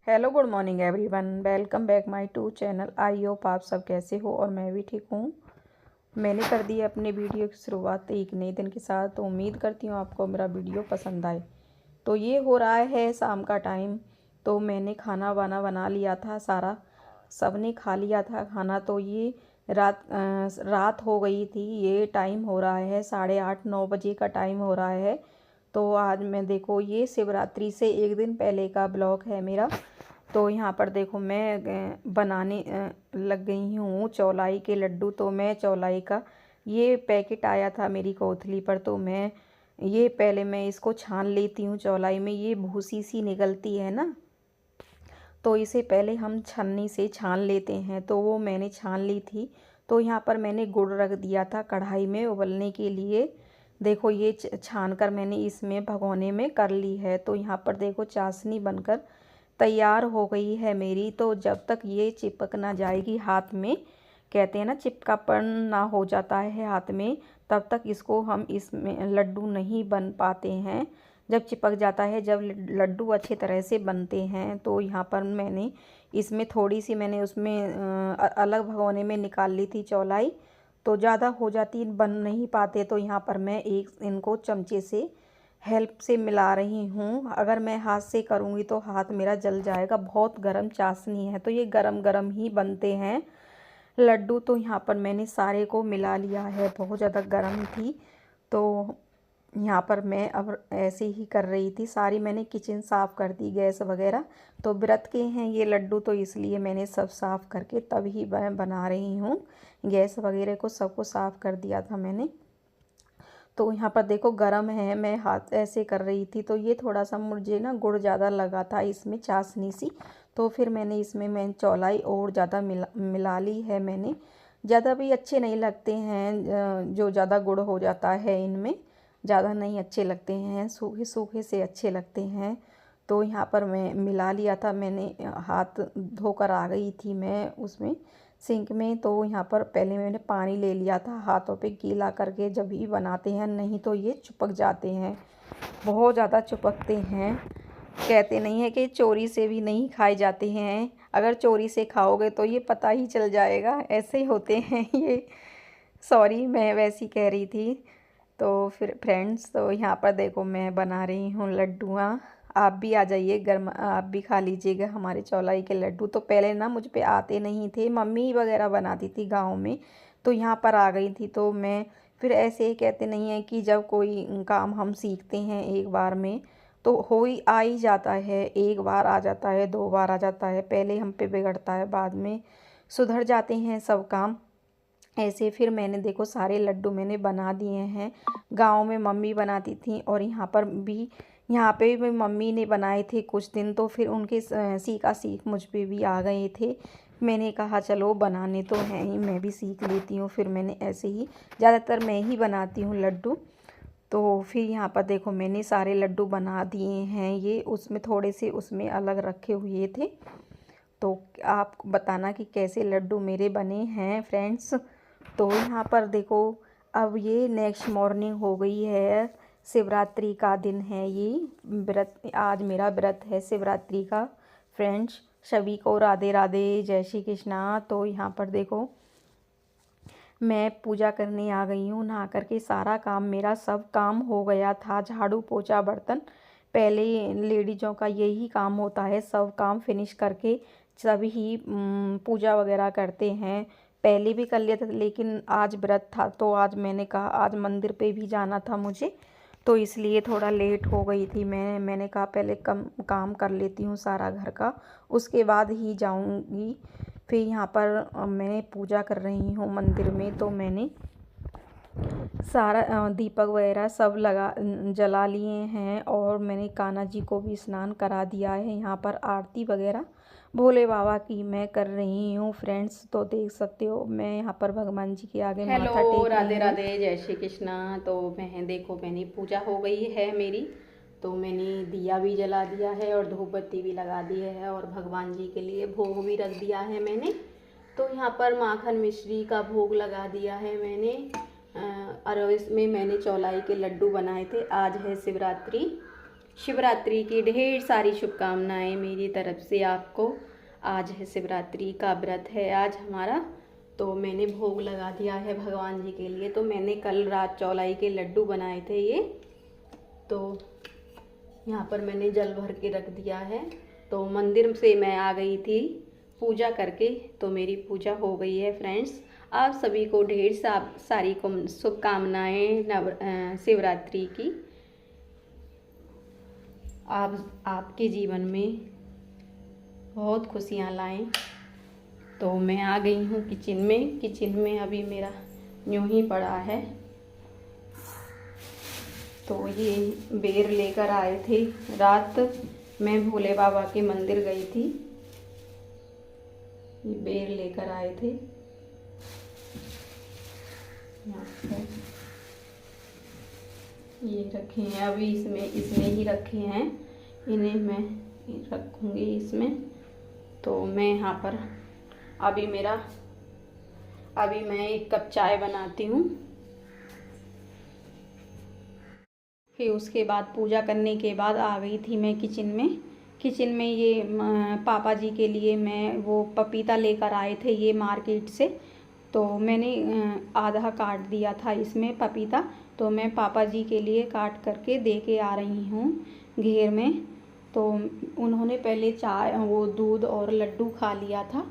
Hello good morning everyone, welcome back my to channel. I hope आप सब कैसे हो और मैं भी ठीक हूँ। मैंने कर दी है अपने वीडियो की शुरुआत एक नए दिन के साथ, तो उम्मीद करती हूँ आपको मेरा वीडियो पसंद आए। तो ये हो रहा है शाम का टाइम, तो मैंने खाना वाना बना लिया था सारा, सबने खा लिया था खाना। तो ये रात हो गई थी, ये टाइम हो रहा है 8:30-9 बजे का टाइम हो रहा है। तो आज मैं देखो, ये शिवरात्रि से एक दिन पहले का ब्लॉग है मेरा। तो यहाँ पर देखो मैं बनाने लग गई हूँ चौलाई के लड्डू। तो मैं चौलाई का ये पैकेट आया था मेरी कोथली पर, तो मैं ये पहले मैं इसको छान लेती हूँ। चौलाई में ये भूसी सी निकलती है ना, तो इसे पहले हम छन्नी से छान लेते हैं। तो वो मैंने छान ली थी। तो यहाँ पर मैंने गुड़ रख दिया था कढ़ाई में उबलने के लिए। देखो ये छान कर मैंने इसमें भगोने में कर ली है। तो यहाँ पर देखो चाशनी बनकर तैयार हो गई है मेरी। तो जब तक ये चिपक ना जाएगी हाथ में, कहते हैं ना चिपकापन ना हो जाता है हाथ में, तब तक इसको हम इसमें लड्डू नहीं बन पाते हैं। जब चिपक जाता है, जब लड्डू अच्छे तरह से बनते हैं। तो यहाँ पर मैंने इसमें थोड़ी सी मैंने उसमें अलग भगोने में निकाल ली थी चौलाई। तो ज़्यादा हो जाती, बन नहीं पाते। तो यहाँ पर मैं एक इनको चमचे से हेल्प से मिला रही हूँ। अगर मैं हाथ से करूँगी तो हाथ मेरा जल जाएगा। बहुत गर्म चाशनी है, तो ये गरम गरम ही बनते हैं लड्डू। तो यहाँ पर मैंने सारे को मिला लिया है, बहुत ज़्यादा गर्म थी। तो यहाँ पर मैं अब ऐसे ही कर रही थी, सारी मैंने किचन साफ़ कर दी, गैस वगैरह। तो व्रत के हैं ये लड्डू, तो इसलिए मैंने सब साफ़ करके तभी मैं बना रही हूँ। गैस वगैरह को सबको साफ़ कर दिया था मैंने। तो यहाँ पर देखो गरम है, मैं हाथ ऐसे कर रही थी। तो ये थोड़ा सा मुझे ना गुड़ ज़्यादा लगा था इसमें, चाशनी सी। तो फिर मैं चौलाई और ज़्यादा मिला ली है मैंने। ज़्यादा भी अच्छे नहीं लगते हैं, जो ज़्यादा गुड़ हो जाता है इनमें, ज़्यादा नहीं अच्छे लगते हैं, सूखे सूखे से अच्छे लगते हैं। तो यहाँ पर मैं मिला लिया था मैंने, हाथ धोकर आ गई थी मैं उसमें सिंक में। तो यहाँ पर पहले मैंने पानी ले लिया था हाथों पे गीला करके, जब भी बनाते हैं, नहीं तो ये चिपक जाते हैं, बहुत ज़्यादा चिपकते हैं। कहते नहीं है कि चोरी से भी नहीं खाए जाते हैं, अगर चोरी से खाओगे तो ये पता ही चल जाएगा, ऐसे ही होते हैं ये। सॉरी, मैं वैसी कह रही थी। तो फिर फ्रेंड्स, तो यहाँ पर देखो मैं बना रही हूँ लड्डुआँ। आप भी आ जाइए, गर्म आप भी खा लीजिएगा हमारे चौलाई के लड्डू। तो पहले ना मुझ पे आते नहीं थे, मम्मी वगैरह बनाती थी गांव में। तो यहाँ पर आ गई थी। तो मैं फिर ऐसे ही, कहते नहीं है कि जब कोई काम हम सीखते हैं एक बार में, तो हो ही आ ही जाता है। एक बार आ जाता है, दो बार आ जाता है, पहले हम पे बिगड़ता है, बाद में सुधर जाते हैं सब काम। ऐसे फिर मैंने देखो सारे लड्डू मैंने बना दिए हैं। गांव में मम्मी बनाती थी, और यहाँ पे भी मम्मी ने बनाए थे कुछ दिन। तो फिर उनके सीखा सीख मुझ पे भी आ गए थे। मैंने कहा चलो बनाने तो हैं ही, मैं भी सीख लेती हूँ। फिर मैंने ऐसे ही, ज़्यादातर मैं ही बनाती हूँ लड्डू। तो फिर यहाँ पर देखो मैंने सारे लड्डू बना दिए हैं। ये उसमें थोड़े से उसमें अलग रखे हुए थे। तो आप बताना कि कैसे लड्डू मेरे बने हैं फ्रेंड्स। तो यहाँ पर देखो, अब ये नेक्स्ट मॉर्निंग हो गई है, शिवरात्रि का दिन है ये। व्रत, आज मेरा व्रत है शिवरात्रि का। फ्रेंड्स, सभी को राधे राधे, जय श्री कृष्णा। तो यहाँ पर देखो मैं पूजा करने आ गई हूँ, नहा करके सारा काम मेरा सब काम हो गया था, झाड़ू पोछा बर्तन। पहले लेडीज़ों का यही काम होता है, सब काम फिनिश करके सभी पूजा वगैरह करते हैं। पहले भी कर लिया था, लेकिन आज व्रत था, तो आज मैंने कहा आज मंदिर पे भी जाना था मुझे, तो इसलिए थोड़ा लेट हो गई थी। मैंने कहा पहले काम कर लेती हूँ सारा घर का, उसके बाद ही जाऊँगी। फिर यहाँ पर मैं पूजा कर रही हूँ मंदिर में। तो मैंने सारा दीपक वगैरह सब जला लिए हैं, और मैंने कान्हा जी को भी स्नान करा दिया है। यहाँ पर आरती वगैरह भोले बाबा की मैं कर रही हूँ फ्रेंड्स। तो देख सकते हो मैं यहाँ पर भगवान जी के आगे माथा टेक रही हूँ। राधे राधे, जय श्री कृष्णा। तो मैंने पूजा हो गई है मेरी। तो मैंने दिया भी जला दिया है और धूप बत्ती भी लगा दी है, और भगवान जी के लिए भोग भी रख दिया है मैंने। तो यहाँ पर माखन मिश्री का भोग लगा दिया है मैंने। और इसमें मैंने चौलाई के लड्डू बनाए थे। आज है शिवरात्रि, शिवरात्रि की ढेर सारी शुभकामनाएं मेरी तरफ से आपको। आज है शिवरात्रि का व्रत है आज हमारा। तो मैंने भोग लगा दिया है भगवान जी के लिए। तो मैंने कल रात चौलाई के लड्डू बनाए थे ये। तो यहाँ पर मैंने जल भर के रख दिया है। तो मंदिर से मैं आ गई थी पूजा करके, तो मेरी पूजा हो गई है फ्रेंड्स। आप सभी को ढेर सारी शुभकामनाएं शिवरात्रि की। आप आपके जीवन में बहुत खुशियाँ लाएं। तो मैं आ गई हूँ किचन में अभी मेरा यूँ ही पड़ा है। तो ये बेर लेकर आए थे, रात मैं भोले बाबा के मंदिर गई थी, ये बेर लेकर आए थे। ये रखे हैं, अभी इसमें ही रखे हैं, इन्हें मैं रखूँगी इसमें। तो मैं यहाँ पर अभी मैं 1 कप चाय बनाती हूँ। फिर उसके बाद पूजा करने के बाद आ गई थी मैं किचन में ये पापा जी के लिए मैं वो पपीता लेकर आए थे ये मार्केट से। तो मैंने आधा काट दिया था इसमें पपीता, तो मैं पापा जी के लिए काट करके दे के आ रही हूँ घेर में। तो उन्होंने पहले चाय वो दूध और लड्डू खा लिया था,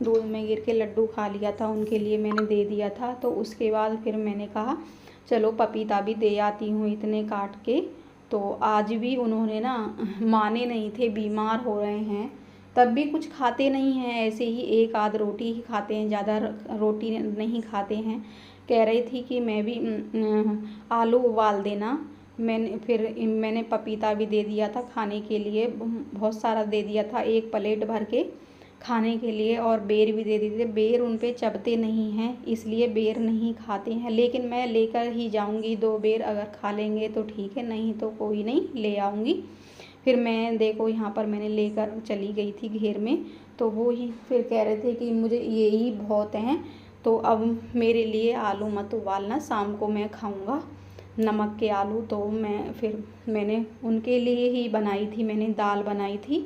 दूध में गिर के लड्डू खा लिया था, उनके लिए मैंने दे दिया था। तो उसके बाद फिर मैंने कहा चलो पपीता भी दे आती हूँ इतने काट के। तो आज भी उन्होंने ना माने नहीं थे, बीमार हो रहे हैं, तब भी कुछ खाते नहीं हैं, ऐसे ही 1 आध रोटी ही खाते हैं, ज़्यादा रोटी नहीं खाते हैं। कह रही थी कि मैं भी आलू उबाल देना। मैंने पपीता भी दे दिया था खाने के लिए, बहुत सारा दे दिया था, 1 प्लेट भर के खाने के लिए, और बेर भी दे दिए थे। बेर उन पे चबते नहीं हैं, इसलिए बेर नहीं खाते हैं, लेकिन मैं लेकर ही जाऊंगी 2 बेर, अगर खा लेंगे तो ठीक है, नहीं तो कोई नहीं, ले आऊँगी। फिर मैं देखो यहाँ पर मैंने लेकर चली गई थी घेर में। तो वो ही फिर कह रहे थे कि मुझे ये ही बहुत हैं, तो अब मेरे लिए आलू मत उबालना, शाम को मैं खाऊंगा नमक के आलू। तो मैंने उनके लिए ही बनाई थी, मैंने दाल बनाई थी,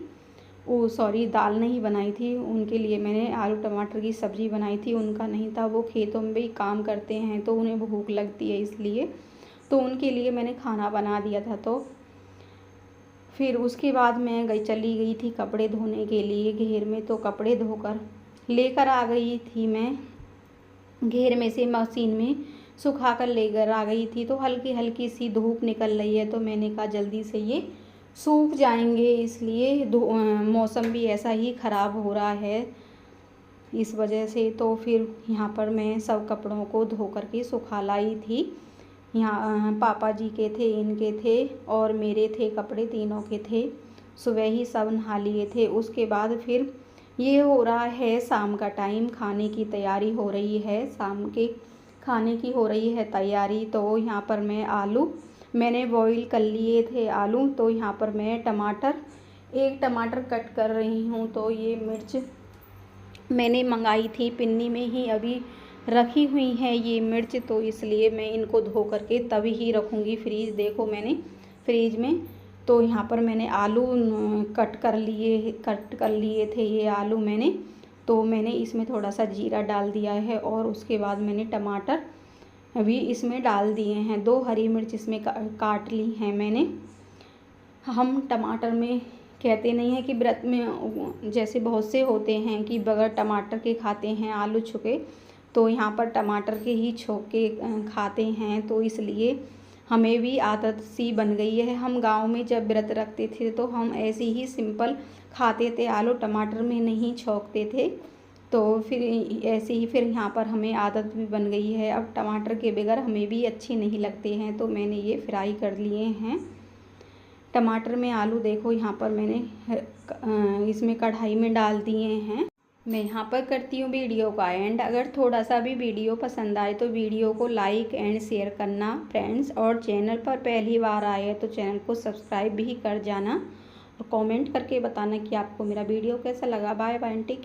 दाल नहीं बनाई थी, उनके लिए मैंने आलू टमाटर की सब्ज़ी बनाई थी। उनका नहीं था, वो खेतों में भी काम करते हैं तो उन्हें भूख लगती है, इसलिए तो उनके लिए मैंने खाना बना दिया था। तो फिर उसके बाद मैं चली गई थी कपड़े धोने के लिए घेर में। तो कपड़े धोकर लेकर आ गई थी मैं घेर में से, मशीन में सुखा कर लेकर आ गई थी। तो हल्की हल्की सी धूप निकल रही है, तो मैंने कहा जल्दी से ये सूख जाएंगे, इसलिए मौसम भी ऐसा ही ख़राब हो रहा है इस वजह से। तो फिर यहाँ पर मैं सब कपड़ों को धो कर के सुखा लाई थी। यहाँ पापा जी के थे, इनके थे और मेरे थे, कपड़े तीनों के थे। सुबह ही सब नहा लिए थे। उसके बाद फिर ये हो रहा है शाम का टाइम, खाने की तैयारी हो रही है, शाम के खाने की हो रही है तैयारी। तो यहाँ पर मैंने बॉईल कर लिए थे आलू। तो यहाँ पर मैं एक टमाटर कट कर रही हूँ। तो ये मिर्च मैंने मंगाई थी, पिन्नी में ही अभी रखी हुई है ये मिर्च, तो इसलिए मैं इनको धो करके तभी ही रखूँगी देखो मैंने फ्रीज में। तो यहाँ पर मैंने आलू कट कर लिए थे ये आलू मैंने। तो मैंने इसमें थोड़ा सा जीरा डाल दिया है, और उसके बाद मैंने टमाटर भी इसमें डाल दिए हैं, 2 हरी मिर्च इसमें काट ली हैं मैंने। हम टमाटर में कहते नहीं हैं कि व्रत में जैसे बहुत से होते हैं कि बगैर टमाटर के खाते हैं आलू छुके, तो यहाँ पर टमाटर के ही छोंक के खाते हैं। तो इसलिए हमें भी आदत सी बन गई है। हम गांव में जब व्रत रखते थे तो हम ऐसे ही सिंपल खाते थे, आलू टमाटर में नहीं छोंकते थे। तो फिर ऐसे ही फिर यहाँ पर हमें आदत भी बन गई है, अब टमाटर के बगैर हमें भी अच्छे नहीं लगते हैं। तो मैंने ये फ्राई कर लिए हैं टमाटर में आलू। देखो यहाँ पर मैंने इसमें कढ़ाई में डाल दिए हैं। मैं यहाँ पर करती हूँ वीडियो का एंड। अगर थोड़ा सा भी वीडियो पसंद आए तो वीडियो को लाइक एंड शेयर करना फ्रेंड्स, और चैनल पर पहली बार आए तो चैनल को सब्सक्राइब भी कर जाना, और कमेंट करके बताना कि आपको मेरा वीडियो कैसा लगा। Bye bye, take care.